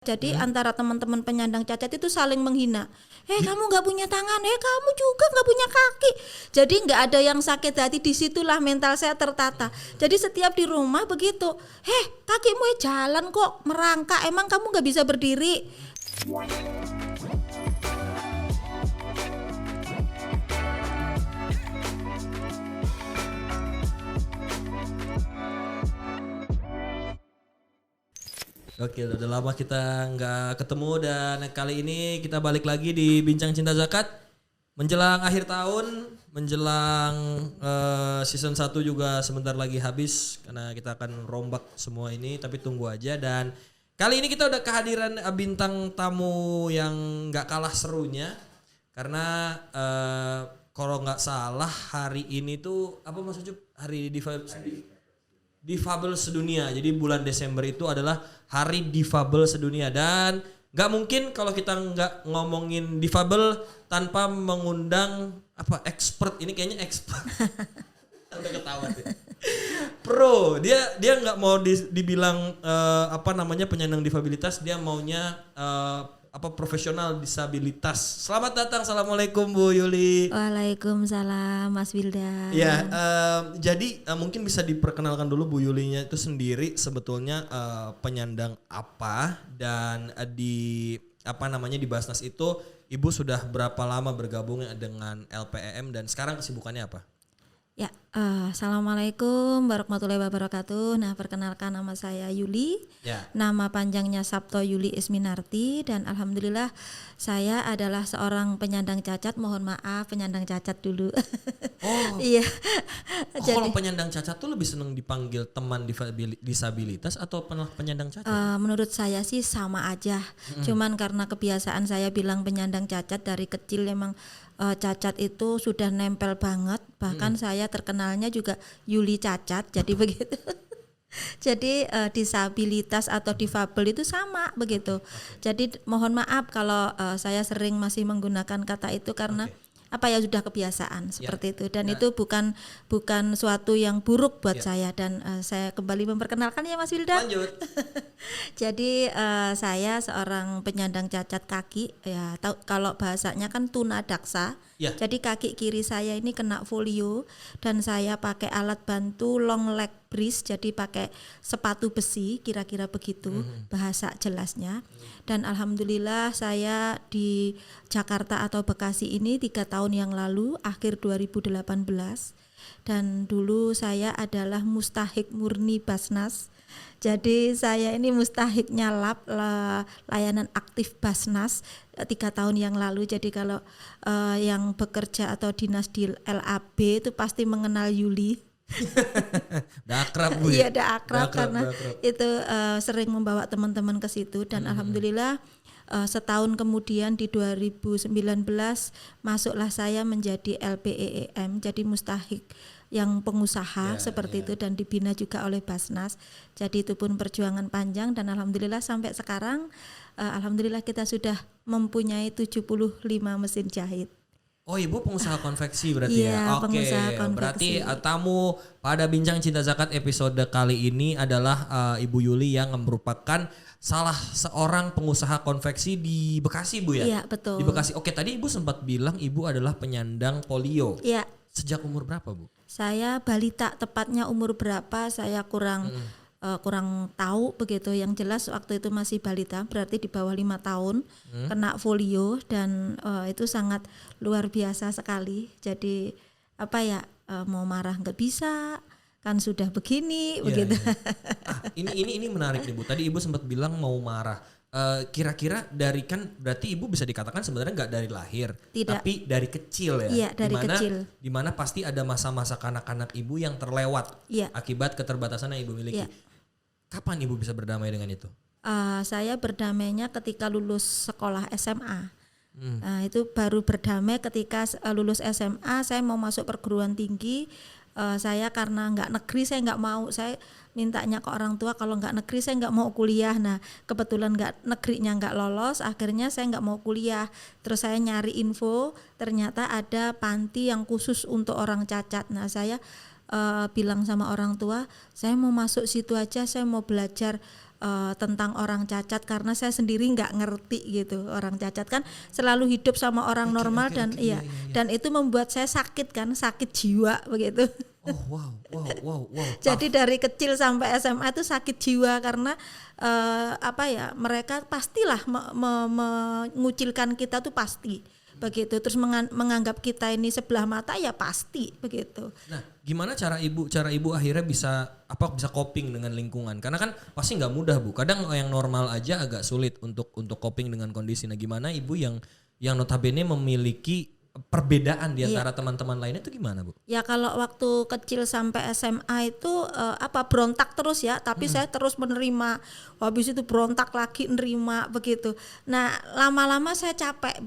Jadi antara teman-teman penyandang cacat itu saling menghina. Kamu nggak punya tangan, kamu juga nggak punya kaki. Jadi nggak ada yang sakit hati. Disitulah mental saya tertata. Jadi setiap di rumah begitu. Kakimu jalan kok merangkak. Emang kamu nggak bisa berdiri? Oke, udah lama kita nggak ketemu dan kali ini kita balik lagi di Bincang Cinta Zakat. Menjelang akhir tahun, menjelang season 1 juga sebentar lagi habis karena kita akan rombak semua ini, tapi tunggu aja. Dan kali ini kita udah kehadiran bintang tamu yang nggak kalah serunya karena kalau nggak salah hari ini tuh apa maksudnya hari Difabel sedunia. Jadi bulan Desember itu adalah Hari Difabel sedunia dan nggak mungkin kalau kita nggak ngomongin difabel tanpa mengundang expert. Ini kayaknya expert. Udah ketawa sih. Pro, dia nggak mau dibilang penyandang difabilitas, dia maunya profesional disabilitas. Selamat datang, assalamualaikum Bu Yuli. Waalaikumsalam Mas Wildan. Ya, jadi mungkin bisa diperkenalkan dulu Bu Yulinya itu sendiri sebetulnya penyandang apa dan di Basnas itu Ibu sudah berapa lama bergabung dengan LPEM dan sekarang kesibukannya apa? Ya, assalamualaikum warahmatullahi wabarakatuh. Nah, perkenalkan nama saya Yuli. Ya. Nama panjangnya Sabto Yuli Isminarti dan alhamdulillah saya adalah seorang penyandang cacat. Mohon maaf penyandang cacat dulu. Oh. Iya. Kalau penyandang cacat tuh lebih seneng dipanggil teman disabilitas atau penyandang cacat? Menurut saya sih sama aja. Cuman karena kebiasaan saya bilang penyandang cacat dari kecil emang cacat itu sudah nempel banget. Bahkan saya terkenalnya juga Yuli Cacat. Jadi begitu. Jadi disabilitas atau difabel itu sama begitu. Jadi mohon maaf kalau saya sering masih menggunakan kata itu karena sudah kebiasaan seperti itu dan itu bukan suatu yang buruk buat saya dan saya kembali memperkenalkan ya Mas Wildan. Lanjut. Jadi saya seorang penyandang cacat kaki ya, kalau bahasanya kan tunadaksa. Ya. Jadi kaki kiri saya ini kena folio dan saya pakai alat bantu long leg brace, jadi pakai sepatu besi, kira-kira begitu bahasa jelasnya. Dan alhamdulillah saya di Jakarta atau Bekasi ini 3 tahun yang lalu, akhir 2018. Dan dulu saya adalah mustahik murni Basnas. Jadi saya ini mustahiknya layanan aktif Basnas 3 tahun yang lalu. Jadi kalau yang bekerja atau dinas di LAB itu pasti mengenal Yuli. Udah akrab Bu ya? Iya udah akrab karena itu sering membawa teman-teman ke situ dan alhamdulillah setahun kemudian di 2019 masuklah saya menjadi LPEEM, jadi mustahik yang pengusaha seperti itu dan dibina juga oleh Basnas. Jadi itu pun perjuangan panjang dan alhamdulillah sampai sekarang alhamdulillah kita sudah mempunyai 75 mesin jahit. Oh, Ibu pengusaha konveksi berarti ya? Oke, berarti tamu pada Bincang Cinta Zakat episode kali ini adalah Ibu Yuli yang merupakan salah seorang pengusaha konveksi di Bekasi Bu ya? Iya betul. Di Bekasi. Oke, tadi Ibu sempat bilang Ibu adalah penyandang polio. Iya. Sejak umur berapa Bu? Saya balita, tepatnya umur berapa saya kurang tahu begitu. Yang jelas waktu itu masih balita, berarti di bawah 5 tahun kena folio dan itu sangat luar biasa sekali. Jadi mau marah nggak bisa, kan sudah begini begitu. Ini menarik nih Bu. Tadi Ibu sempat bilang mau marah. Kira-kira dari kan berarti Ibu bisa dikatakan sebenarnya nggak dari lahir, tapi dari kecil ya. Iya, dari kecil. Dimana pasti ada masa-masa kanak-kanak Ibu yang terlewat akibat keterbatasan yang Ibu miliki. Kapan Ibu bisa berdamai dengan itu? Saya berdamainya ketika lulus sekolah SMA. Itu baru berdamai ketika lulus SMA. Saya mau masuk perguruan tinggi. Saya karena nggak negeri saya nggak mau, saya mintanya ke orang tua kalau nggak negeri saya nggak mau kuliah. Nah kebetulan negerinya nggak lolos, akhirnya saya nggak mau kuliah. Terus saya nyari info, ternyata ada panti yang khusus untuk orang cacat. Nah saya bilang sama orang tua, saya mau masuk situ aja, saya mau belajar tentang orang cacat karena saya sendiri nggak ngerti gitu. Orang cacat kan selalu hidup sama orang normal dan iya. Dan itu membuat saya sakit kan, sakit jiwa begitu. Oh wow. Jadi dari kecil sampai SMA itu sakit jiwa karena mereka pastilah mengucilkan kita tuh pasti begitu. Terus menganggap kita ini sebelah mata ya pasti begitu. Nah, gimana cara ibu akhirnya bisa coping dengan lingkungan? Karena kan pasti nggak mudah Bu. Kadang yang normal aja agak sulit untuk coping dengan kondisi. Nah, gimana ibu yang notabene memiliki perbedaan di antara teman-teman lainnya itu gimana Bu? Ya kalau waktu kecil sampai SMA itu berontak terus ya, tapi saya terus menerima. Habis itu berontak lagi nerima begitu. Nah lama-lama saya capek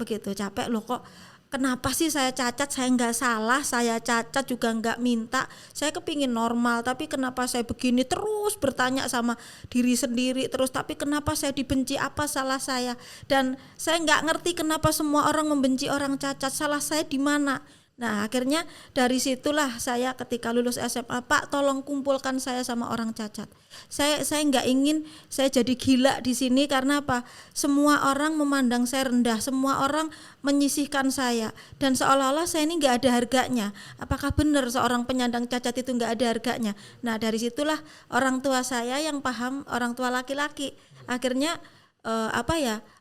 loh kok. Kenapa sih saya cacat, saya nggak salah, saya cacat juga nggak minta, saya kepingin normal, tapi kenapa saya begini, terus bertanya sama diri sendiri terus, tapi kenapa saya dibenci, apa salah saya, dan saya nggak ngerti kenapa semua orang membenci orang cacat, salah saya di mana. Nah akhirnya dari situlah saya ketika lulus SMA, Pak tolong kumpulkan saya sama orang cacat. Saya nggak ingin saya jadi gila di sini karena apa? Semua orang memandang saya rendah, semua orang menyisihkan saya dan seolah-olah saya ini nggak ada harganya. Apakah benar seorang penyandang cacat itu nggak ada harganya? Nah dari situlah orang tua saya yang paham, orang tua laki-laki. Akhirnya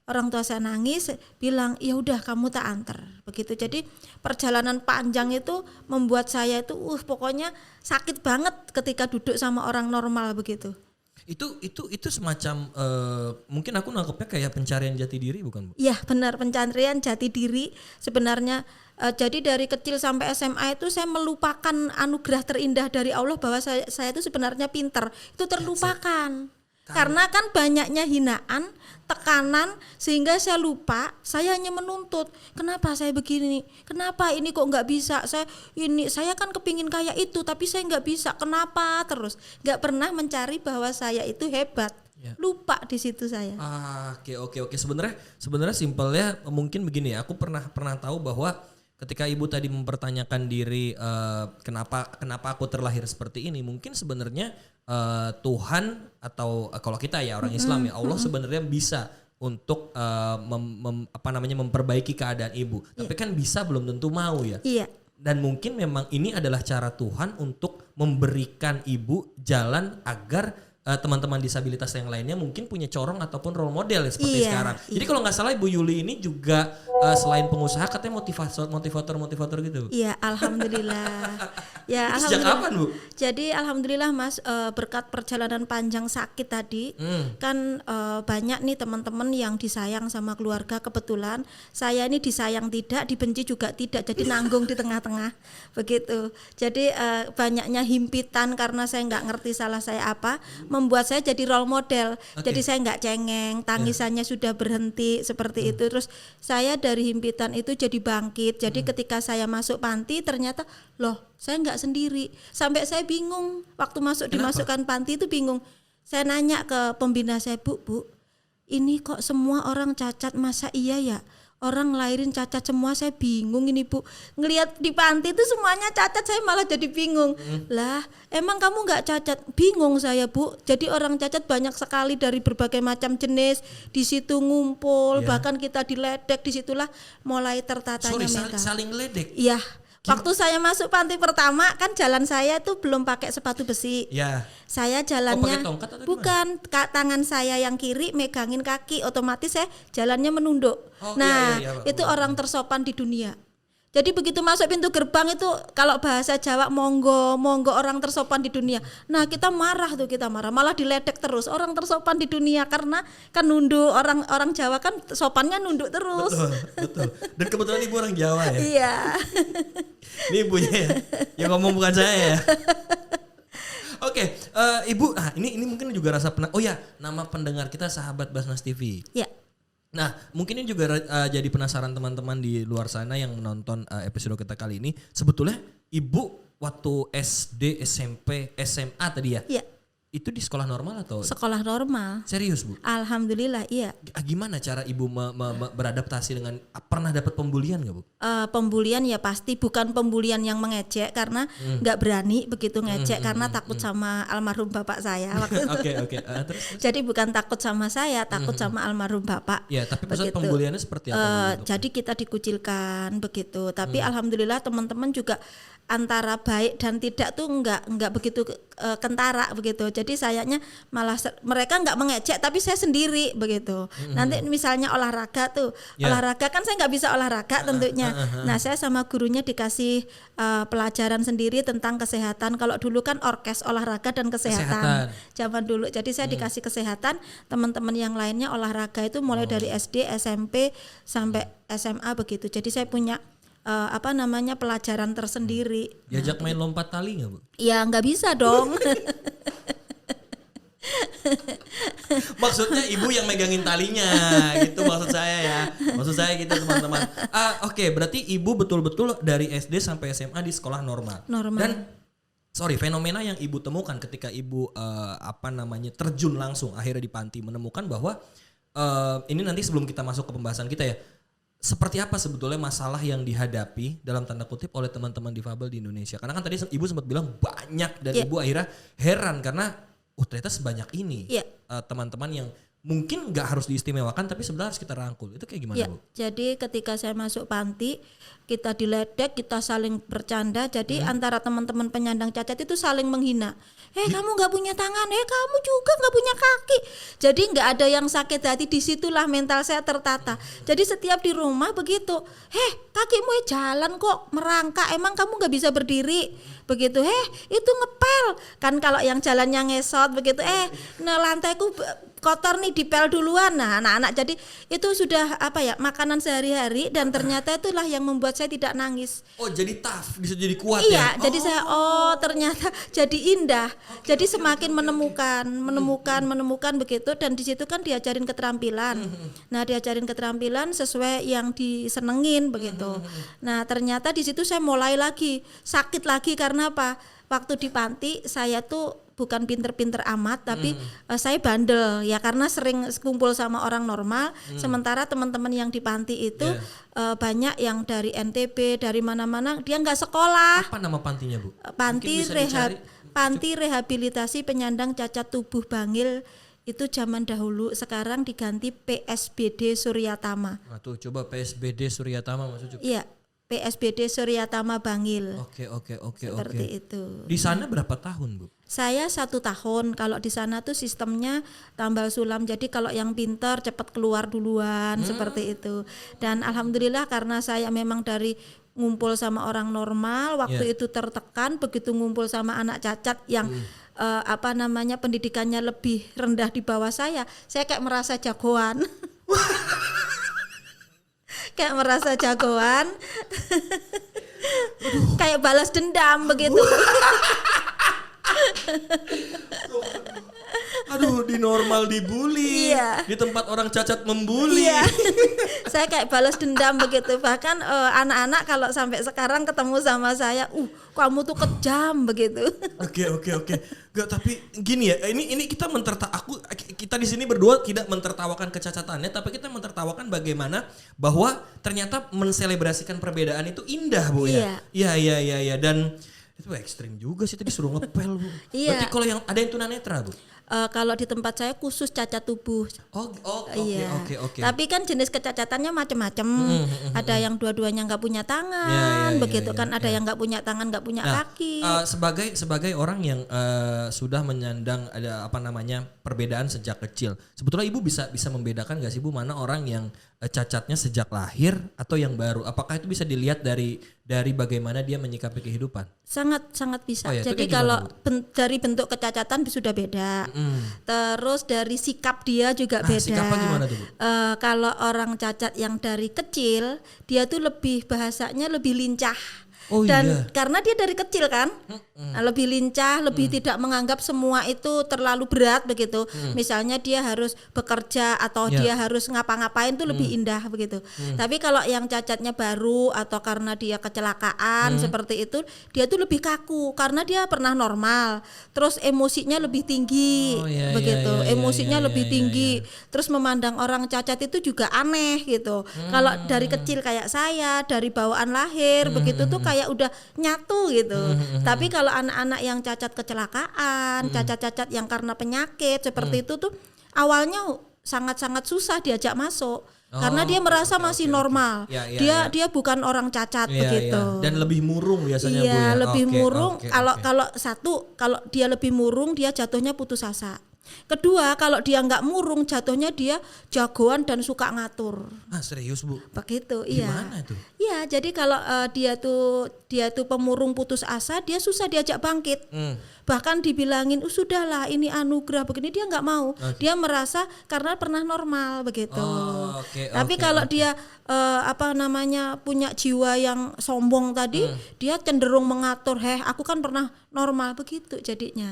orang tua saya nangis, bilang ya udah kamu tak antar begitu. Jadi perjalanan panjang itu membuat saya itu pokoknya sakit banget ketika duduk sama orang normal begitu. Itu semacam mungkin aku nangkepnya kayak pencarian jati diri bukan Bu? Iya benar, pencarian jati diri sebenarnya. Jadi dari kecil sampai SMA itu saya melupakan anugerah terindah dari Allah bahwa saya itu sebenarnya pintar, itu terlupakan. Karena kan banyaknya hinaan, tekanan, sehingga saya lupa, saya hanya menuntut. Kenapa saya begini? Kenapa ini kok nggak bisa? Saya kan kepingin kayak itu, tapi saya nggak bisa. Kenapa terus? Nggak pernah mencari bahwa saya itu hebat. Ya. Lupa di situ saya. Oke. Sebenarnya simpelnya mungkin begini ya. Aku pernah tahu bahwa ketika ibu tadi mempertanyakan diri kenapa aku terlahir seperti ini, mungkin sebenarnya Tuhan atau kalau kita ya orang Islam ya Allah sebenarnya bisa untuk memperbaiki keadaan ibu. Tapi kan bisa belum tentu mau ya. Iya. Dan mungkin memang ini adalah cara Tuhan untuk memberikan ibu jalan agar teman-teman disabilitas yang lainnya mungkin punya corong ataupun role model seperti sekarang. Jadi kalau nggak salah Ibu Yuli ini juga selain pengusaha katanya motivator gitu. Iya, alhamdulillah. Ya, alhamdulillah. Sejak kapan Bu? Jadi alhamdulillah Mas, berkat perjalanan panjang sakit tadi kan banyak nih teman-teman yang disayang sama keluarga. Kebetulan saya ini disayang tidak, dibenci juga tidak, jadi nanggung di tengah-tengah begitu. Jadi banyaknya himpitan karena saya nggak ngerti salah saya apa, membuat saya jadi role model. Jadi saya nggak cengeng, tangisannya sudah berhenti seperti itu. Terus saya dari himpitan itu jadi bangkit. Jadi ketika saya masuk panti ternyata loh saya nggak sendiri. Sampai saya bingung waktu dimasukkan panti itu bingung. Saya nanya ke pembina saya, Bu, ini kok semua orang cacat, masa iya ya? Orang lahirin cacat semua, saya bingung ini Bu. Ngelihat di panti itu semuanya cacat, saya malah jadi bingung. Lah, emang kamu nggak cacat? Bingung saya Bu. Jadi orang cacat banyak sekali dari berbagai macam jenis. Di situ ngumpul, bahkan kita diledek. Disitulah mulai tertatanya mental. Saling ledek? Iya. Waktu saya masuk panti pertama kan jalan saya itu belum pakai sepatu besi. Ya. Saya jalannya pakai tongkat atau bukan, tangan saya yang kiri megangin kaki, otomatis saya jalannya menunduk. Itu orang tersopan di dunia. Jadi begitu masuk pintu gerbang itu kalau bahasa Jawa monggo orang tersopan di dunia. Nah kita marah, malah diledek terus orang tersopan di dunia karena kan nunduk, orang Jawa kan sopannya nunduk terus. Betul. Dan kebetulan ibu orang Jawa ya. Iya. Ini ibunya ya, yang ngomong bukan saya ya. Oke, Ibu, ini mungkin juga rasa nama pendengar kita sahabat Basnas TV. Ya. Nah, mungkin ini juga jadi penasaran teman-teman di luar sana yang menonton episode kita kali ini. Sebetulnya Ibu waktu SD, SMP, SMA tadi ya? Iya. Itu di sekolah normal atau? Sekolah normal. Serius Bu? Alhamdulillah iya. Gimana cara Ibu beradaptasi dengan, pernah dapat pembulian nggak Bu? Pembulian ya pasti bukan pembulian yang mengejek karena nggak berani begitu ngejek karena takut sama almarhum bapak saya waktu itu. Oke. Terus? Jadi bukan takut sama saya, takut sama almarhum bapak. Ya, tapi pusat pembuliannya seperti apa? Jadi kita dikucilkan begitu. Tapi alhamdulillah teman-teman juga antara baik dan tidak tuh nggak begitu kentara begitu. Jadi sayanya malah mereka nggak mengejek tapi saya sendiri begitu. Nanti misalnya olahraga tuh, olahraga kan saya nggak bisa olahraga tentunya. Nah saya sama gurunya dikasih pelajaran sendiri tentang kesehatan. Kalau dulu kan orkes olahraga dan kesehatan. Zaman dulu. Jadi saya dikasih kesehatan, teman-teman yang lainnya olahraga itu mulai dari SD, SMP sampai SMA begitu. Jadi saya punya pelajaran tersendiri. Diajak main lompat tali nggak Bu? Ya nggak bisa dong. Maksudnya ibu yang megangin talinya gitu maksud saya ya. Maksud saya gitu teman-teman. Oke, berarti ibu betul-betul dari SD sampai SMA di sekolah normal. Dan fenomena yang ibu temukan ketika ibu terjun langsung akhirnya di panti, menemukan bahwa ini nanti sebelum kita masuk ke pembahasan kita ya. Seperti apa sebetulnya masalah yang dihadapi dalam tanda kutip oleh teman-teman difabel di Indonesia? Karena kan tadi ibu sempat bilang banyak dan ibu akhirnya heran karena ternyata sebanyak ini teman-teman yang mungkin nggak harus diistimewakan tapi sebenarnya harus kita rangkul. Itu kayak gimana Bu? Jadi ketika saya masuk panti kita diledek, kita saling bercanda. Jadi antara teman-teman penyandang cacat itu saling menghina. Kamu nggak punya tangan, kamu juga nggak punya kaki. Jadi nggak ada yang sakit hati, disitulah mental saya tertata. Jadi setiap di rumah begitu, kakimu jalan kok merangkak, emang kamu nggak bisa berdiri begitu. Itu ngepel kan, kalau yang jalannya ngesot begitu. Lantaiku kotor nih, dipel duluan. Nah anak-anak, jadi itu sudah makanan sehari-hari dan ternyata itulah yang membuat saya tidak nangis. Jadi tough, bisa jadi kuat ya. Iya, jadi saya ternyata jadi indah. Jadi semakin menemukan begitu, dan di situ kan diajarin keterampilan. Nah, diajarin keterampilan sesuai yang disenengin begitu. Nah, ternyata di situ saya mulai lagi sakit lagi karena apa? Waktu di panti saya tuh bukan pinter-pinter amat tapi saya bandel ya karena sering kumpul sama orang normal. Sementara teman-teman yang di panti itu banyak yang dari NTB, dari mana-mana, dia nggak sekolah. Apa nama pantinya Bu? Panti Rehabilitasi Penyandang Cacat Tubuh Bangil. Itu zaman dahulu, sekarang diganti PSBD Suryatama. Tuh coba PSBD Suryatama maksudnya. Iya, PSBD Suryatama Bangil. Oke. Seperti itu. Di sana berapa tahun Bu? Saya 1 tahun. Kalau di sana tuh sistemnya tambal sulam. Jadi kalau yang pintar cepat keluar duluan seperti itu. Dan alhamdulillah karena saya memang dari ngumpul sama orang normal, waktu itu tertekan, begitu ngumpul sama anak cacat yang pendidikannya lebih rendah di bawah saya kayak merasa jagoan. Kayak merasa jagoan. Kayak balas dendam begitu. Aduh, di normal dibully, di tempat orang cacat membuli. Saya kayak balas dendam begitu. Bahkan anak-anak kalau sampai sekarang ketemu sama saya, kamu tuh kejam begitu. Oke. Gak, tapi gini ya, ini kita kita di sini berdua tidak mentertawakan kecacatannya, tapi kita mentertawakan bagaimana bahwa ternyata menselebrasikan perbedaan itu indah Bu ya. Iya. Dan itu ekstrim juga sih, tadi suruh ngepel Bu. Berarti kalau yang ada yang tunanetra Bu? Kalau di tempat saya khusus cacat tubuh. Oke. Tapi kan jenis kecacatannya macam-macam. Ada yang dua-duanya nggak punya tangan, ada yang nggak punya tangan, nggak punya kaki. Sebagai orang yang sudah menyandang perbedaan sejak kecil, sebetulnya ibu bisa membedakan nggak sih Bu mana orang yang cacatnya sejak lahir atau yang baru? Apakah itu bisa dilihat dari bagaimana dia menyikapi kehidupan? Sangat bisa. Jadi kalau dari bentuk kecacatan sudah beda. Terus dari sikap dia juga beda. Sikapnya gimana tuh Bu? Kalau orang cacat yang dari kecil, dia tuh bahasanya lebih lincah. Oh Dan iya. karena dia dari kecil kan, lebih lincah, lebih tidak menganggap semua itu terlalu berat begitu. Misalnya dia harus bekerja atau Ya. dia harus ngapa-ngapain tuh lebih indah begitu. Tapi kalau yang cacatnya baru atau karena dia kecelakaan seperti itu, dia tuh lebih kaku karena dia pernah normal. Terus emosinya lebih tinggi Oh, iya, begitu. iya, iya, Emosinya iya, lebih iya, tinggi. Terus memandang orang cacat itu juga aneh gitu. Kalau dari kecil kayak saya, dari bawaan lahir begitu tuh kayak udah nyatu gitu. Tapi kalau anak-anak yang cacat kecelakaan, cacat-cacat yang karena penyakit seperti itu tuh awalnya sangat-sangat susah diajak masuk. Karena dia merasa masih normal. Ya, ya, Dia bukan orang cacat Iya, begitu. iya. Dan lebih murung biasanya Bu Iya, ya. lebih Oke, murung. oke, Kalau oke. kalau dia lebih murung, dia jatuhnya putus asa. Kedua, kalau dia nggak murung, jatuhnya dia jagoan dan suka ngatur. Ah, serius Bu? Begitu, iya. Gimana tuh? Iya, jadi kalau dia tuh pemurung putus asa, dia susah diajak bangkit. Bahkan dibilangin, sudahlah ini anugerah begini, dia nggak mau. Dia merasa karena pernah normal begitu. Oh, oke, Tapi oke, kalau oke. dia punya jiwa yang sombong tadi, dia cenderung mengatur, aku kan pernah normal begitu jadinya.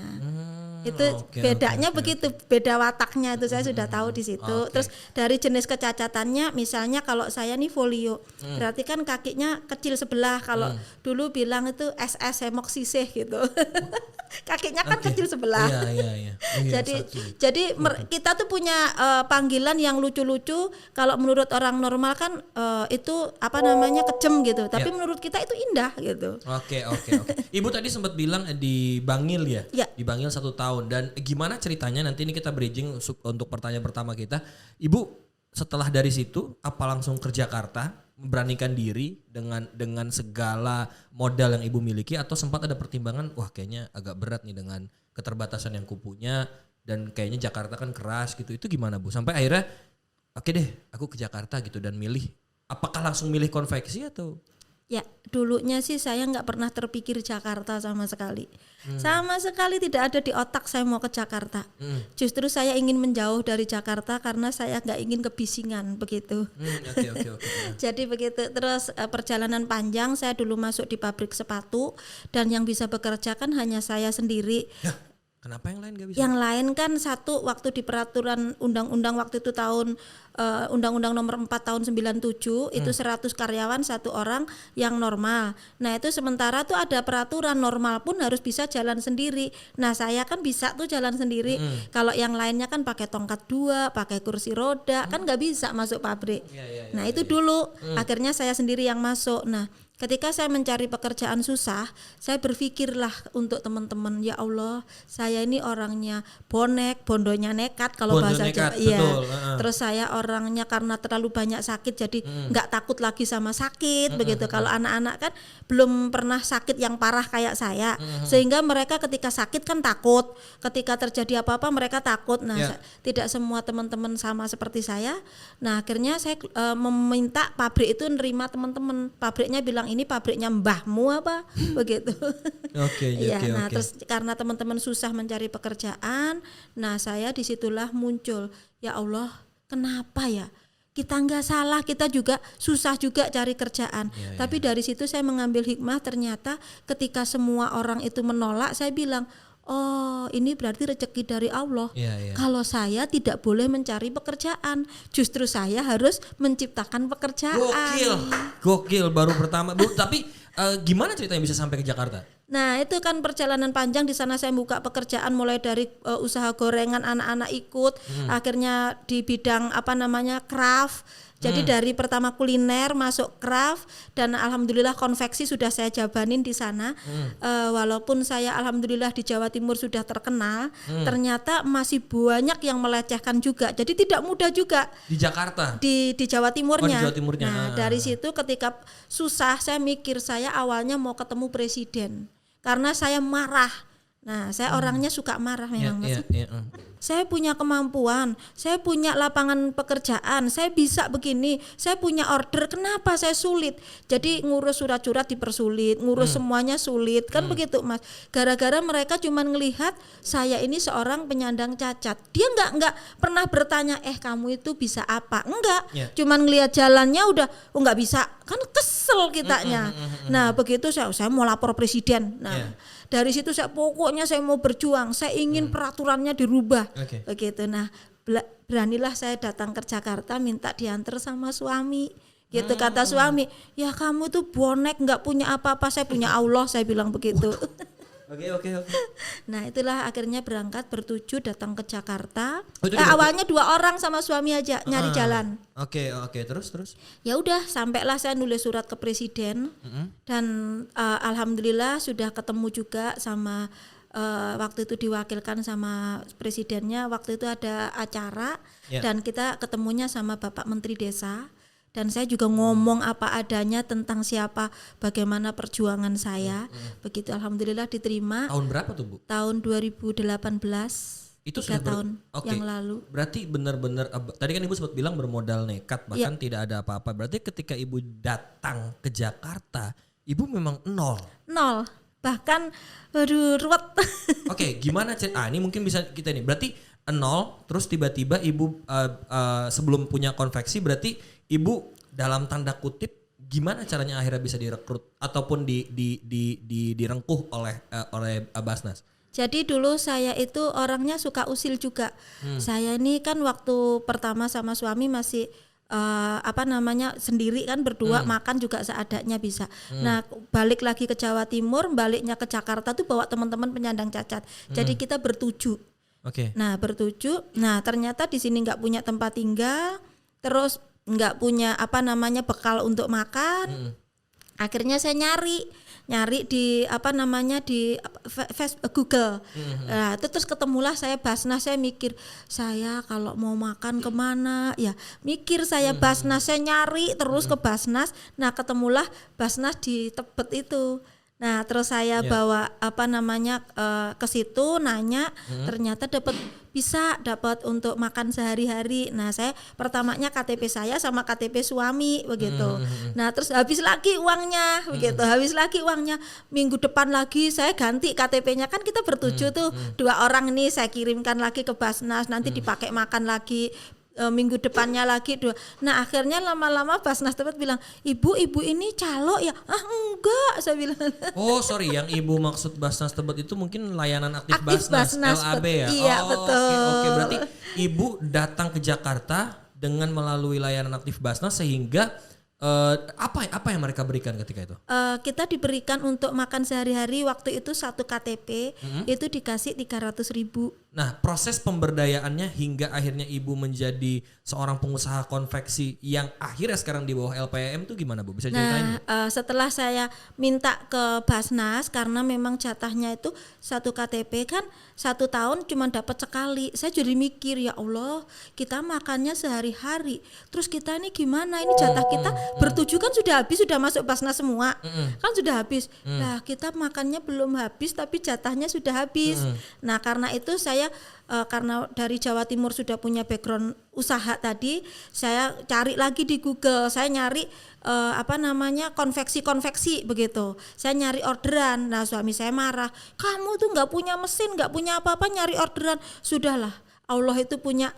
Itu oke, bedanya oke, begitu, beda wataknya itu saya sudah tahu di situ. Oke. Terus dari jenis kecacatannya, misalnya kalau saya nih folio, berarti kan kakinya kecil sebelah. Kalau dulu bilang itu SS hemok sisih gitu. Kakinya kan Oke. kecil sebelah. Iya, iya, iya. Oh, iya, Jadi satu. kita tuh punya panggilan yang lucu-lucu. Kalau menurut orang normal kan itu kejem gitu. Tapi Ya. menurut kita itu indah gitu. Oke, oke, oke. Ibu tadi sempat bilang di Bangil ya? Ya. Di Bangil 1 tahun. Dan gimana ceritanya, nanti ini kita bridging untuk pertanyaan pertama kita. Ibu setelah dari situ apa langsung ke Jakarta, memberanikan diri dengan segala modal yang ibu miliki, atau sempat ada pertimbangan, wah kayaknya agak berat nih dengan keterbatasan yang kupunya dan kayaknya Jakarta kan keras gitu. Itu gimana Bu? Sampai akhirnya oke deh aku ke Jakarta gitu dan milih. Apakah langsung milih konveksi atau? Ya, dulunya sih saya nggak pernah terpikir Jakarta sama sekali. Sama sekali tidak ada di otak saya mau ke Jakarta. Justru saya ingin menjauh dari Jakarta karena saya nggak ingin kebisingan begitu. Oke, oke, oke. Jadi begitu. Terus perjalanan panjang, saya dulu masuk di pabrik sepatu dan yang bisa bekerja kan hanya saya sendiri. Ya, kenapa yang lain gak bisa? Yang lain kan satu, waktu di peraturan undang-undang waktu itu tahun Undang-Undang nomor 4 tahun 97 itu 100 karyawan 1 orang yang normal. Nah itu sementara tuh ada peraturan normal pun harus bisa jalan sendiri. Nah saya kan bisa tuh jalan sendiri. Kalau yang lainnya kan pakai tongkat 2, pakai kursi roda, kan nggak bisa masuk pabrik. Nah itu dulu akhirnya saya sendiri yang masuk. Nah ketika saya mencari pekerjaan susah, saya berpikirlah untuk teman-teman, ya Allah, saya ini orangnya bondonya nekat kalau Bondo bahasa nekat, Jawa. Iya. betul, Terus saya orangnya karena terlalu banyak sakit, jadi nggak takut lagi sama sakit begitu. Kalau anak-anak kan belum pernah sakit yang parah kayak saya, sehingga mereka ketika sakit kan takut, ketika terjadi apa-apa mereka takut. Nah, tidak semua teman-teman sama seperti saya. Nah, akhirnya saya meminta pabrik itu nerima teman-teman. Pabriknya bilang, ini pabriknya mbahmu apa begitu. Oke, Ya, oke, nah oke. terus karena teman-teman susah mencari pekerjaan, nah saya disitulah muncul, ya Allah, kenapa ya? Kita nggak salah, kita juga susah juga cari kerjaan. Tapi dari situ saya mengambil hikmah, ternyata ketika semua orang itu menolak, saya bilang, oh ini berarti rezeki dari Allah. Kalau saya tidak boleh mencari pekerjaan, justru saya harus menciptakan pekerjaan. Gokil baru pertama Bu. Tapi gimana ceritanya bisa sampai ke Jakarta? Nah itu kan perjalanan panjang. Di sana saya buka pekerjaan mulai dari usaha gorengan, anak-anak ikut, akhirnya di bidang craft. Jadi dari pertama kuliner masuk craft, dan alhamdulillah konveksi sudah saya jabanin di sana. Walaupun saya alhamdulillah di Jawa Timur sudah terkenal, ternyata masih banyak yang melecehkan juga. Jadi tidak mudah juga Di Jakarta? di Jawa Timurnya. Oh, di Jawa Timurnya. Nah, dari situ ketika susah, saya mikir saya awalnya mau ketemu presiden. Karena saya marah Nah, saya orangnya suka marah memang Mas. Iya. Saya punya kemampuan, saya punya lapangan pekerjaan, saya bisa begini, saya punya order, kenapa saya sulit? Jadi ngurus surat-surat dipersulit, ngurus semuanya sulit, kan begitu Mas. Gara-gara mereka cuma ngelihat saya ini seorang penyandang cacat. Dia nggak pernah bertanya, kamu itu bisa apa? Enggak, cuman ngelihat jalannya udah, nggak bisa, kan kesel kitanya. Nah begitu saya mau lapor presiden. Nah dari situ pokoknya saya mau berjuang, saya ingin peraturannya dirubah. Begitu. Nah, beranilah saya datang ke Jakarta minta diantar sama suami. Gitu kata suami, ya kamu tuh bonek nggak punya apa-apa, saya punya Allah, saya bilang begitu. Oke. Nah itulah akhirnya berangkat bertujuh datang ke Jakarta. Awalnya 2 orang sama suami aja nyari jalan. Oke, terus. Ya udah sampailah saya nulis surat ke presiden dan alhamdulillah sudah ketemu juga sama waktu itu diwakilkan sama presidennya. Waktu itu ada acara dan kita ketemunya sama Bapak Menteri Desa. Dan saya juga ngomong apa adanya tentang siapa, bagaimana perjuangan saya. Begitu alhamdulillah diterima. Tahun berapa tuh Bu? Tahun 2018. Itu 3 tahun yang lalu. Berarti benar-benar tadi kan Ibu sempat bilang bermodal nekat bahkan tidak ada apa-apa. Berarti ketika Ibu datang ke Jakarta, Ibu memang nol. Bahkan ruwet. Oke, gimana cerita? Ini mungkin bisa kita nih. Berarti nol, terus tiba-tiba Ibu sebelum punya konveksi berarti Ibu dalam tanda kutip gimana caranya akhirnya bisa direkrut ataupun direngkuh oleh Basnas? Jadi dulu saya itu orangnya suka usil juga. Saya ini kan waktu pertama sama suami masih sendiri kan berdua, makan juga seadanya bisa. Nah balik lagi ke Jawa Timur, baliknya ke Jakarta tuh bawa teman-teman penyandang cacat. Jadi kita bertujuh. Nah bertujuh, nah ternyata di sini nggak punya tempat tinggal, terus nggak punya bekal untuk makan. Akhirnya saya nyari di Facebook, Google. Nah, itu terus ketemulah saya Basnas. Saya mikir saya kalau mau makan kemana ya, mikir saya Basnas, saya nyari terus ke Basnas. Nah ketemulah Basnas di Tebet itu. Nah terus saya bawa ke situ nanya, ternyata dapat untuk makan sehari-hari. Nah saya pertamanya KTP saya sama KTP suami begitu. Nah terus habis lagi uangnya begitu, habis lagi uangnya. Minggu depan lagi saya ganti KTP-nya, kan kita bertujuh tuh 2 orang nih saya kirimkan lagi ke Basnas, nanti dipakai makan lagi. Minggu depannya lagi 2. Nah akhirnya lama-lama Basnas Tebet bilang, ibu ini calo ya? Enggak, saya bilang. Oh sorry, yang Ibu maksud Basnas Tebet itu mungkin layanan aktif Basnas LAB ya? Iya betul. Oke, berarti Ibu datang ke Jakarta dengan melalui layanan aktif Basnas sehingga apa yang mereka berikan ketika itu? Kita diberikan untuk makan sehari-hari waktu itu 1 KTP itu dikasih 300.000. Nah proses pemberdayaannya hingga akhirnya Ibu menjadi seorang pengusaha konveksi yang akhirnya sekarang di bawah LPM itu gimana Bu? Bisa ceritain? Setelah saya minta ke Basnas karena memang jatahnya itu 1 KTP kan 1 tahun cuma dapat sekali. Saya jadi mikir, ya Allah kita makannya sehari-hari, terus kita ini gimana, ini jatah kita bertujuh kan sudah habis, sudah masuk Basnas semua kan sudah habis. Nah kita makannya belum habis tapi jatahnya sudah habis. Nah karena itu saya karena dari Jawa Timur sudah punya background usaha tadi, saya cari lagi di Google, saya nyari konveksi begitu. Saya nyari orderan. Nah suami saya marah, kamu tuh nggak punya mesin, nggak punya apa-apa, nyari orderan. Sudahlah, Allah itu punya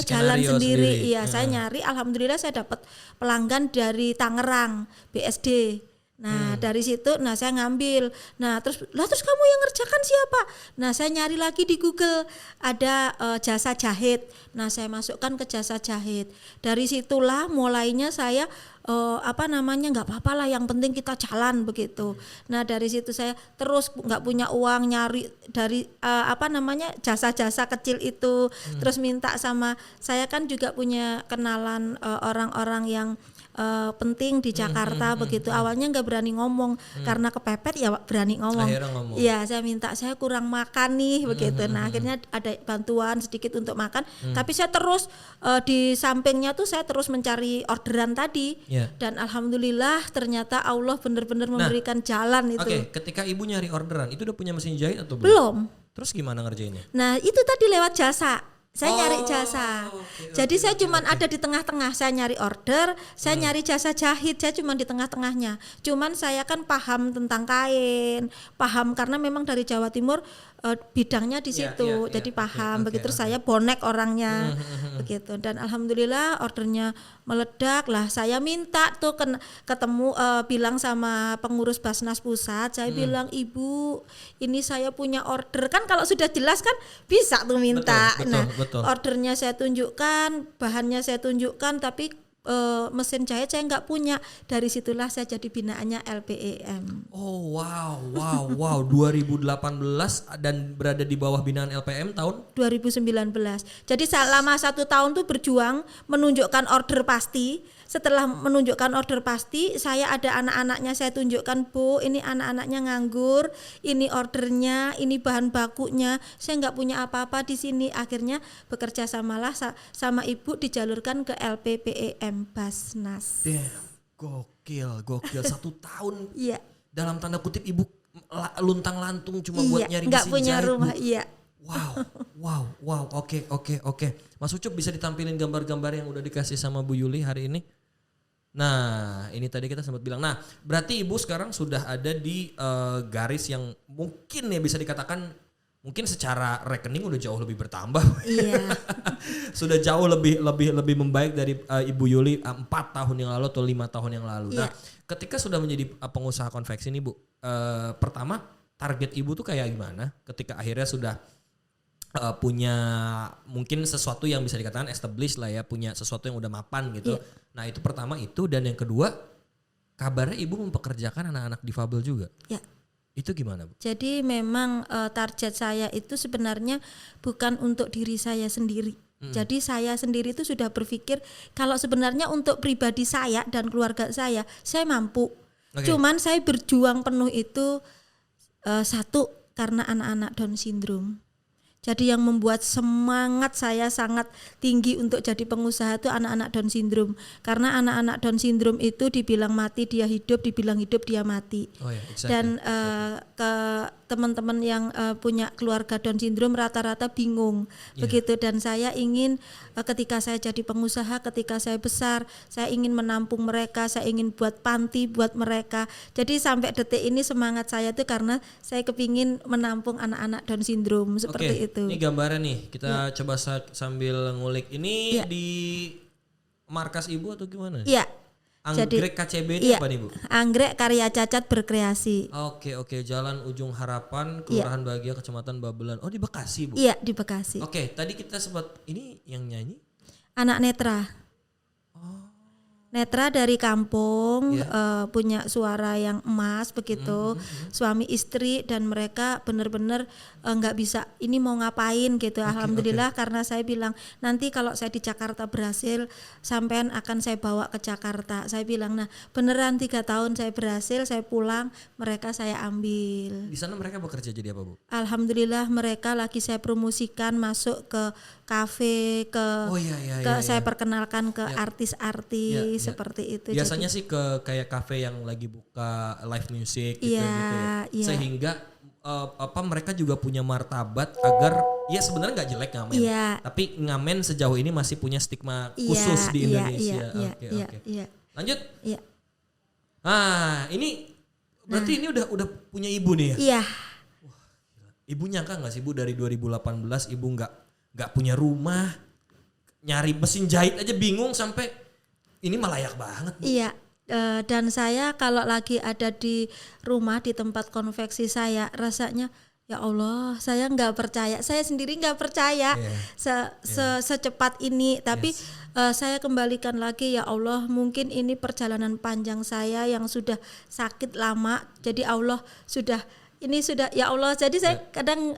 jalan sendiri. Iya, saya nyari, alhamdulillah saya dapat pelanggan dari Tangerang, BSD. Nah dari situ, saya ngambil. Nah terus kamu yang ngerjakan siapa? Nah saya nyari lagi di Google, ada jasa jahit. Nah saya masukkan ke jasa jahit. Dari situlah mulainya saya nggak apa-apa lah, yang penting kita jalan begitu. Nah dari situ saya terus nggak punya uang, nyari dari jasa-jasa kecil itu. Terus minta sama, saya kan juga punya kenalan orang-orang yang penting di Jakarta begitu. Awalnya nggak berani ngomong karena kepepet, ya berani ngomong. Iya, saya minta, saya kurang makan nih begitu. Nah akhirnya ada bantuan sedikit untuk makan. Tapi saya terus di sampingnya tuh saya terus mencari orderan tadi. Iya. Dan alhamdulillah ternyata Allah benar-benar memberikan jalan itu. Oke, ketika ibu nyari orderan itu udah punya mesin jahit atau belum? Belum. Terus gimana ngerjainnya? Nah itu tadi lewat jasa. Saya nyari jasa. Jadi saya cuman ada di tengah-tengah. Saya nyari order, saya nyari jasa jahit. Saya cuma di tengah-tengahnya. Cuman saya kan paham tentang kain, paham karena memang dari Jawa Timur bidangnya di situ. Jadi paham. Begitu saya bonek orangnya. Begitu. Dan alhamdulillah ordernya meledak lah. Saya minta tuh ketemu bilang sama pengurus Basnas Pusat. Saya bilang, "Ibu, ini saya punya order." Kan kalau sudah jelas kan bisa tuh minta. Betul. Ordernya saya tunjukkan, bahannya saya tunjukkan, tapi mesin jahit saya nggak punya. Dari situlah saya jadi binaannya LPEM. Oh wow 2018 dan berada di bawah binaan LPM tahun 2019. Jadi selama 1 tahun tuh berjuang menunjukkan order pasti. Setelah menunjukkan order pasti, saya ada anak-anaknya, saya tunjukkan, Bu, ini anak-anaknya nganggur, ini ordernya, ini bahan bakunya, saya nggak punya apa-apa di sini. Akhirnya bekerja samalah sama ibu dijalurkan ke LPPEM Basnas. Damn, gokil 1 tahun. Iya. Dalam tanda kutip ibu luntang lantung cuma buat nyari nggak mesin punya jahit, rumah, Bu. iya. Wow, oke. Mas Ucup bisa ditampilin gambar-gambar yang udah dikasih sama Bu Yuli hari ini? Nah, ini tadi kita sempat bilang. Nah, berarti ibu sekarang sudah ada di garis yang mungkin ya bisa dikatakan mungkin secara rekening udah jauh lebih bertambah. Iya. Sudah jauh lebih membaik dari Ibu Yuli 4 tahun yang lalu atau 5 tahun yang lalu. Iya. Nah, ketika sudah menjadi pengusaha konveksi nih Bu, pertama target ibu tuh kayak gimana? Ketika akhirnya sudah punya mungkin sesuatu yang bisa dikatakan established lah ya, punya sesuatu yang udah mapan gitu. Iya. Nah itu pertama itu, dan yang kedua kabarnya ibu mempekerjakan anak-anak difabel juga. Ya. Itu gimana Bu? Jadi memang target saya itu sebenarnya bukan untuk diri saya sendiri. Jadi saya sendiri itu sudah berpikir kalau sebenarnya untuk pribadi saya dan keluarga saya mampu. Cuman saya berjuang penuh itu satu karena anak-anak Down syndrome. Jadi yang membuat semangat saya sangat tinggi untuk jadi pengusaha itu anak-anak Down syndrome. Karena anak-anak Down syndrome itu dibilang mati dia hidup, dibilang hidup dia mati. Oh yeah, exactly. Dan ke teman-teman yang punya keluarga Down syndrome rata-rata bingung. Begitu, dan saya ingin ketika saya jadi pengusaha, ketika saya besar, saya ingin menampung mereka, saya ingin buat panti buat mereka. Jadi sampai detik ini semangat saya itu karena saya kepingin menampung anak-anak Down syndrome seperti itu. Ini gambarnya nih, kita coba sambil ngulik. Ini di markas ibu atau gimana? Iya. Anggrek KCB ini apa nih Bu? Anggrek Karya Cacat Berkreasi. Oke, Jalan Ujung Harapan, Kelurahan Bahagia, Kecamatan Babelan. Oh di Bekasi Bu? Iya di Bekasi. Oke, tadi kita sempat, ini yang nyanyi? Anak netra. Netra dari kampung, punya suara yang emas begitu, suami istri, dan mereka benar-benar nggak bisa ini mau ngapain gitu. Alhamdulillah karena saya bilang nanti kalau saya di Jakarta berhasil, sampean akan saya bawa ke Jakarta. Saya bilang nah beneran 3 tahun saya berhasil, saya pulang, mereka saya ambil. Di sana mereka bekerja jadi apa Bu? Alhamdulillah mereka lagi saya promosikan masuk ke kafe, saya perkenalkan ke artis-artis seperti itu. Biasanya sih ke kayak kafe yang lagi buka live music gitu. Sehingga mereka juga punya martabat agar ya sebenarnya nggak jelek ngamen, tapi ngamen sejauh ini masih punya stigma khusus di Indonesia. Oke. Lanjut. Iya. Ah, ini berarti ini udah punya ibu nih ya? Iya. Ibu nyangka nggak sih Bu dari 2018 ibu nggak punya rumah, nyari mesin jahit aja bingung sampai ini mah layak banget Bu. Iya, dan saya kalau lagi ada di rumah di tempat konveksi saya rasanya ya Allah saya nggak percaya, saya sendiri nggak percaya secepat ini, tapi saya kembalikan lagi ya Allah mungkin ini perjalanan panjang saya yang sudah sakit lama, jadi Allah sudah ya Allah, jadi saya kadang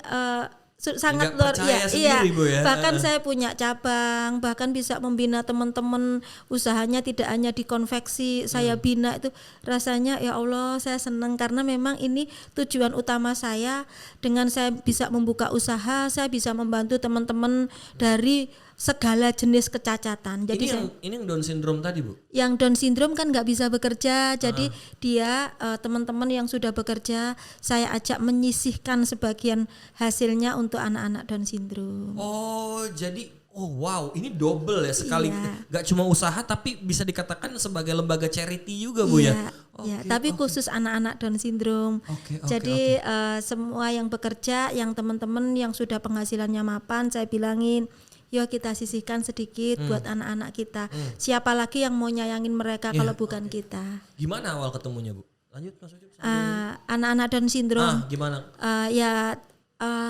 sangat luar Bu, ya. Bahkan saya punya cabang, bahkan bisa membina teman-teman usahanya tidak hanya di konveksi saya bina, itu rasanya ya Allah saya senang karena memang ini tujuan utama saya. Dengan saya bisa membuka usaha, saya bisa membantu teman-teman dari segala jenis kecacatan. Jadi ini yang Down syndrome tadi, Bu? Yang Down syndrome kan nggak bisa bekerja, jadi dia teman-teman yang sudah bekerja saya ajak menyisihkan sebagian hasilnya untuk anak-anak Down syndrome. Oh, jadi wow, ini double ya sekali. Iya. Gak cuma usaha tapi bisa dikatakan sebagai lembaga charity juga, Bu ya. Iya, tapi khusus anak-anak Down syndrome. Jadi semua yang bekerja, yang teman-teman yang sudah penghasilannya mapan, saya bilangin, yuk kita sisihkan sedikit buat anak-anak kita. Siapa lagi yang mau nyayangin mereka kalau bukan kita? Gimana awal ketemunya, Bu? Lanjut Mas Ucup. Anak-anak Down syndrome. Gimana?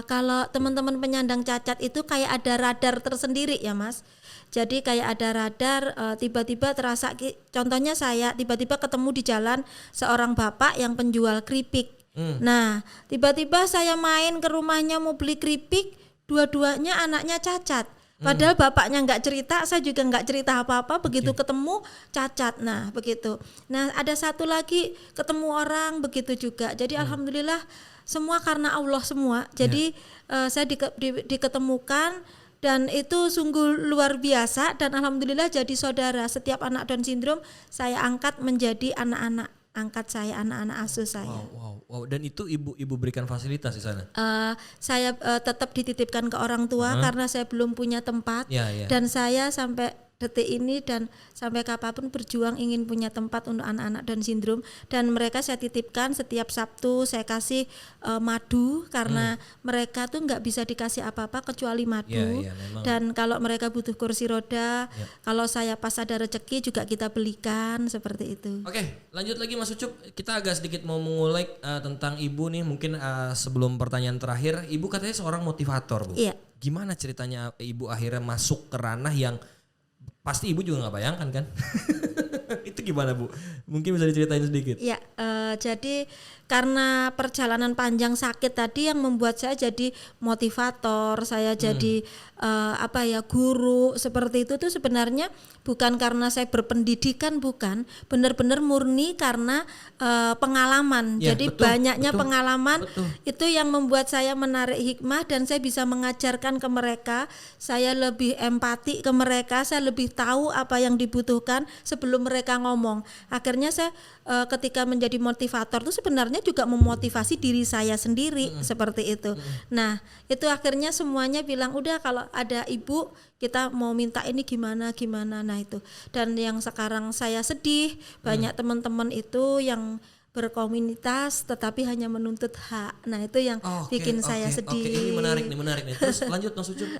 Kalau teman-teman penyandang cacat itu kayak ada radar tersendiri ya Mas. Jadi kayak ada radar, tiba-tiba terasa, contohnya saya tiba-tiba ketemu di jalan seorang bapak yang penjual keripik. Nah tiba-tiba saya main ke rumahnya mau beli keripik, dua-duanya anaknya cacat. Padahal bapaknya nggak cerita, saya juga nggak cerita apa-apa. Begitu ketemu cacat, nah begitu. Nah ada satu lagi ketemu orang begitu juga. Jadi alhamdulillah semua karena Allah semua. Jadi saya diketemukan dan itu sungguh luar biasa dan alhamdulillah jadi saudara. Setiap anak Down syndrome saya angkat menjadi anak-anak angkat saya, anak-anak asuh saya. Wow. Dan itu ibu berikan fasilitas di sana? Saya tetap dititipkan ke orang tua karena saya belum punya tempat. Dan saya sampai detik ini dan sampai kapanpun berjuang ingin punya tempat untuk anak-anak Down syndrome. Dan mereka saya titipkan setiap Sabtu saya kasih madu karena mereka tuh nggak bisa dikasih apa-apa kecuali madu. Dan kalau mereka butuh kursi roda, kalau saya pas ada rezeki juga kita belikan seperti itu. Oke, lanjut lagi Mas Ucup. Kita agak sedikit mau mengulik tentang ibu nih. Mungkin sebelum pertanyaan terakhir, ibu katanya seorang motivator, Bu. Iya. Gimana ceritanya ibu akhirnya masuk ke ranah yang pasti ibu juga nggak bayangkan kan? Itu gimana, Bu? Mungkin bisa diceritain sedikit. Ya, jadi karena perjalanan panjang sakit tadi yang membuat saya jadi motivator, saya jadi guru seperti itu tuh sebenarnya bukan karena saya berpendidikan, bukan, benar-benar murni karena pengalaman. Jadi banyaknya pengalaman itu yang membuat saya menarik hikmah dan saya bisa mengajarkan ke mereka, saya lebih empati ke mereka, saya lebih tahu apa yang dibutuhkan sebelum mereka ngomong. Akhirnya saya ketika menjadi motivator itu sebenarnya juga memotivasi diri saya sendiri seperti itu. Nah, itu akhirnya semuanya bilang udah kalau ada ibu kita mau minta ini gimana. Nah itu. Dan yang sekarang saya sedih banyak teman-teman itu yang berkomunitas tetapi hanya menuntut hak. Nah itu yang bikin saya sedih. Ini menarik nih. Terus lanjut Mas Ucup.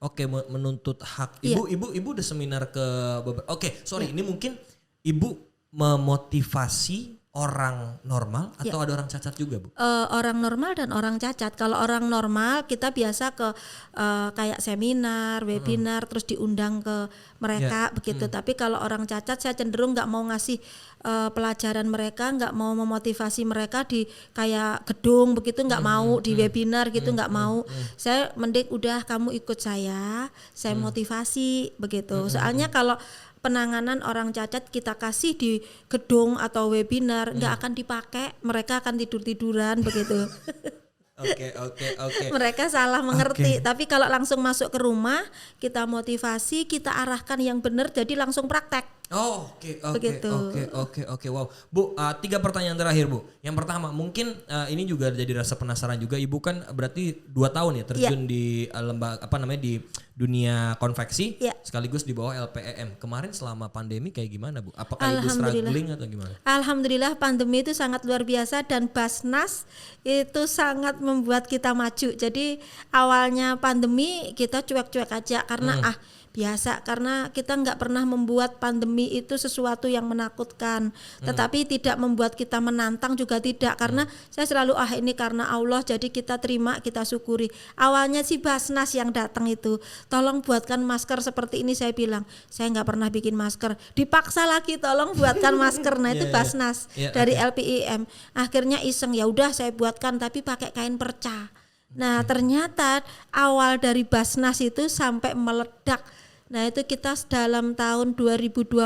Oke, menuntut hak. Ibu udah seminar ke beberapa. Ini mungkin ibu memotivasi orang normal atau ada orang cacat juga, Bu? Orang normal dan orang cacat. Kalau orang normal kita biasa ke kayak seminar, webinar, terus diundang ke mereka begitu. Tapi kalau orang cacat saya cenderung nggak mau ngasih pelajaran mereka, nggak mau memotivasi mereka di kayak gedung begitu, nggak mau di webinar gitu, nggak mau. Saya mending udah kamu ikut saya motivasi begitu. Soalnya kalau penanganan orang cacat kita kasih di gedung atau webinar nggak akan dipakai, mereka akan tidur-tiduran begitu. Oke. Mereka salah mengerti. Tapi kalau langsung masuk ke rumah, kita motivasi, kita arahkan yang benar, jadi langsung praktek. Oke. Wow, Bu, 3 pertanyaan terakhir, Bu. Yang pertama, mungkin ini juga jadi rasa penasaran juga. Ibu kan berarti 2 tahun ya terjun di di dunia konveksi, sekaligus di bawah LPEM. Kemarin selama pandemi kayak gimana, Bu? Apakah Ibu struggling atau gimana? Alhamdulillah pandemi itu sangat luar biasa dan Basnas itu sangat membuat kita maju. Jadi awalnya pandemi kita cuek-cuek aja karena biasa, karena kita nggak pernah membuat pandemi itu sesuatu yang menakutkan, tetapi tidak membuat kita menantang juga tidak, karena saya selalu ini karena Allah jadi kita terima, kita syukuri. Awalnya si Basnas yang datang itu, tolong buatkan masker seperti ini, saya bilang saya nggak pernah bikin masker, dipaksa lagi tolong buatkan masker. Nah itu Basnas dari LPIM, akhirnya iseng ya udah saya buatkan tapi pakai kain perca. Nah ternyata awal dari Basnas itu sampai meledak. Nah itu kita dalam tahun 2020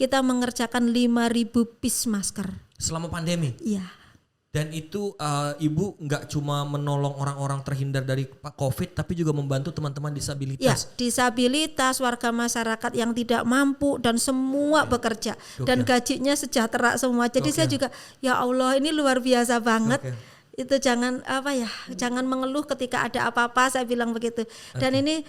kita mengerjakan 5.000 piece masker. Selama pandemi? Iya. Dan itu ibu nggak cuma menolong orang-orang terhindar dari COVID, tapi juga membantu teman-teman Ya, disabilitas. disabilitas, warga masyarakat yang tidak mampu dan semua bekerja dan gajinya sejahtera semua. Jadi saya juga ya Allah ini luar biasa banget. Itu jangan jangan mengeluh ketika ada apa-apa, saya bilang begitu. Dan ini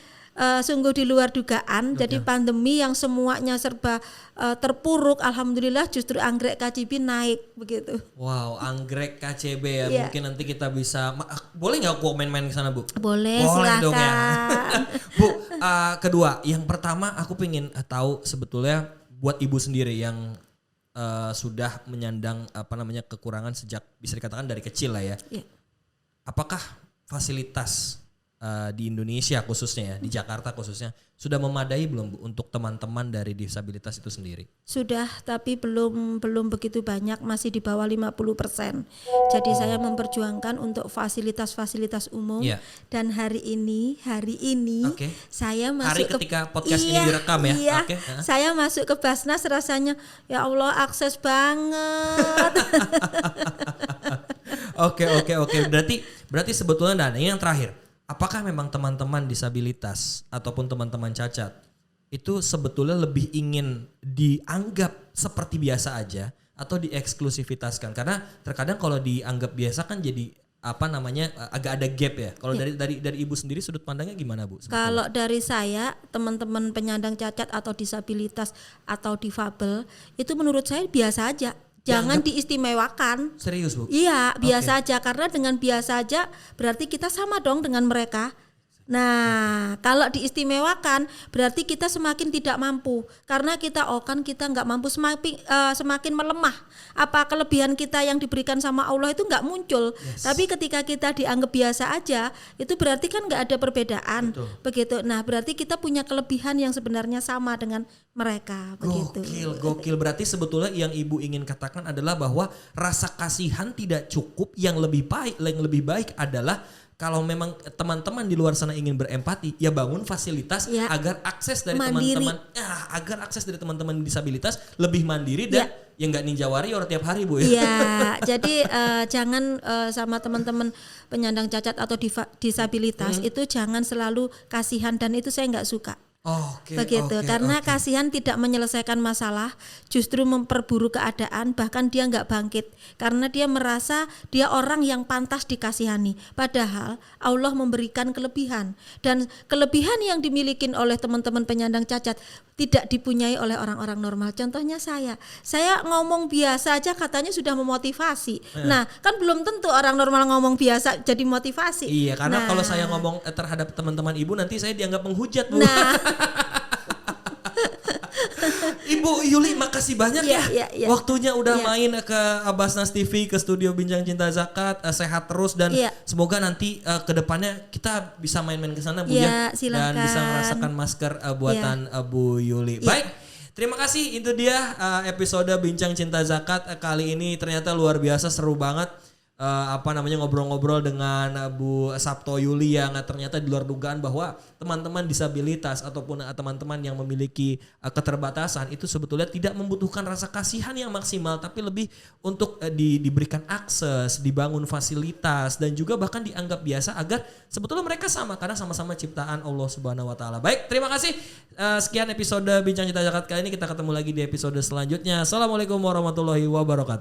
sungguh di luar dugaan. Jadi pandemi yang semuanya serba terpuruk, alhamdulillah justru anggrek KCB naik begitu. Wow, anggrek KCB ya. Iya. Mungkin nanti kita bisa boleh nggak aku main-main ke sana, Bu? Boleh, Dong ya. silakan. Bu, kedua, yang pertama aku pengen tahu sebetulnya buat ibu sendiri yang sudah menyandang kekurangan sejak bisa dikatakan dari kecil lah ya. Iya. Apakah fasilitas di Indonesia khususnya ya, di Jakarta khususnya sudah memadai belum Bu untuk teman-teman dari disabilitas itu sendiri? Sudah, tapi belum begitu banyak, masih di bawah 50%. Jadi saya memperjuangkan untuk fasilitas-fasilitas umum. Iya. Dan hari ini Oke. saya Hari masuk ketika podcast ini direkam ya. Iya, Oke. saya masuk ke Basnas rasanya ya Allah akses banget. Oke. Berarti sebetulnya dan ini yang terakhir. Apakah memang teman-teman disabilitas ataupun teman-teman cacat itu sebetulnya lebih ingin dianggap seperti biasa aja atau dieksklusifitaskan? Karena terkadang kalau dianggap biasa kan jadi agak ada gap ya. Kalau dari ibu sendiri sudut pandangnya gimana, Bu? sebetulnya? Kalau dari saya, teman-teman penyandang cacat atau disabilitas atau difabel itu menurut saya biasa aja. Jangan diistimewakan. Serius, Bu? Iya, biasa aja, karena dengan biasa aja berarti kita sama dong dengan mereka. Nah, kalau diistimewakan berarti kita semakin tidak mampu, karena kita kita nggak mampu, semakin melemah. Apa kelebihan kita yang diberikan sama Allah itu nggak muncul. Tapi ketika kita dianggap biasa aja, itu berarti kan nggak ada perbedaan. Betul. Begitu. Nah, berarti kita punya kelebihan yang sebenarnya sama dengan mereka. Begitu. Gokil. Berarti sebetulnya yang ibu ingin katakan adalah bahwa rasa kasihan tidak cukup. Yang lebih baik adalah kalau memang teman-teman di luar sana ingin berempati, ya bangun fasilitas agar akses dari teman-teman disabilitas lebih mandiri dan yang nggak ninja warrior tiap hari, Bu ya. Iya, jadi jangan sama teman-teman penyandang cacat atau disabilitas itu jangan selalu kasihan, dan itu saya nggak suka. Begitu, karena kasihan tidak menyelesaikan masalah, justru memperburuk keadaan, bahkan dia nggak bangkit karena dia merasa dia orang yang pantas dikasihani, padahal Allah memberikan kelebihan, dan kelebihan yang dimiliki oleh teman-teman penyandang cacat tidak dipunyai oleh orang-orang normal. Contohnya saya ngomong biasa aja katanya sudah memotivasi. Nah, kan belum tentu orang normal ngomong biasa jadi motivasi. Iya, karena kalau saya ngomong terhadap teman-teman ibu nanti saya dianggap menghujat, Bu. Nah, Ibu Yuli, makasih banyak ya. Waktunya udah Iya. main ke Basnas TV, ke studio Bincang Cinta Zakat. Sehat terus dan semoga nanti ke depannya kita bisa main-main ke sana, Bu ya. Silakan. Dan bisa merasakan masker buatan Bu Yuli. Baik. Terima kasih, itu dia episode Bincang Cinta Zakat kali ini. Ternyata luar biasa, seru banget. Ngobrol-ngobrol dengan Bu Sabto Yuli yang ternyata di luar dugaan bahwa teman-teman disabilitas ataupun teman-teman yang memiliki keterbatasan itu sebetulnya tidak membutuhkan rasa kasihan yang maksimal, tapi lebih untuk diberikan akses, dibangun fasilitas, dan juga bahkan dianggap biasa agar sebetulnya mereka sama karena sama-sama ciptaan Allah Subhanahu wa taala. Baik, terima kasih. Sekian episode Bincang Cinta Zakat kali ini, kita ketemu lagi di episode selanjutnya. Assalamualaikum warahmatullahi wabarakatuh.